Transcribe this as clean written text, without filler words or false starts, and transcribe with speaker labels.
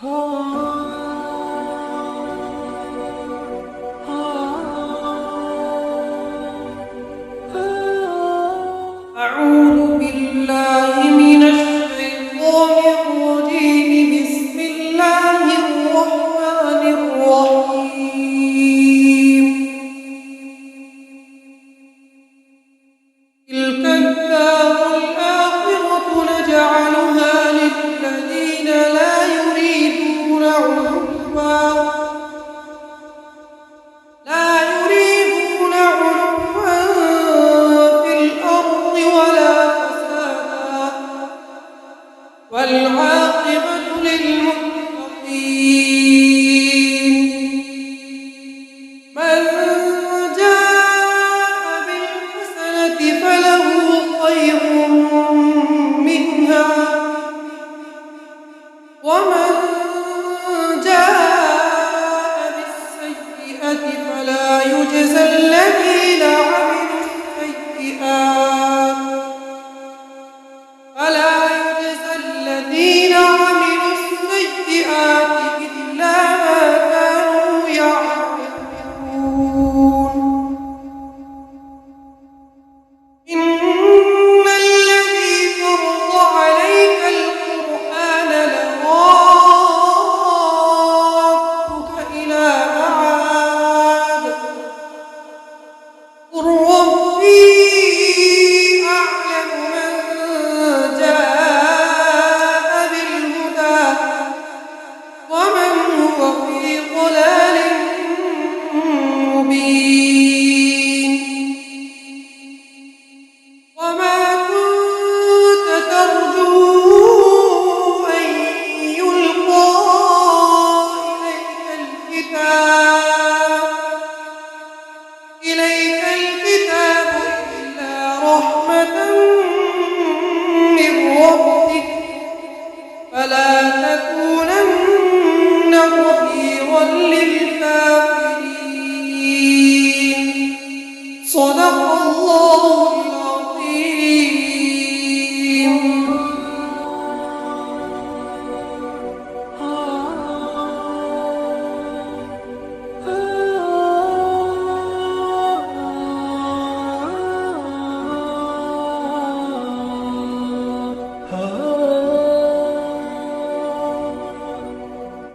Speaker 1: أعوذ بالله من الشيطان الرجيم. بسم الله الرحمن الرحيم. تلك الدار الآخرة نجعلها للذين لا يريدون علوا في الأرض ولا فسادا والعاقبة للمتقين. من جاء بالحسنة فله خير منها ومن جاء بالسيئة فلا يجزى الذين عملوا السيئات إلا ما كانوا يعملون. إن الذي فرض عليك القرآن لرادك إلى معاد. قل ربي أعلم من جاء بالهدى ومن هو في ضلال مبين. وما كنت ترجو أن يلقى إليك الكتاب إلا رحمة من ربك فلا تكونن ظهيرا للكافرين. صدق الله.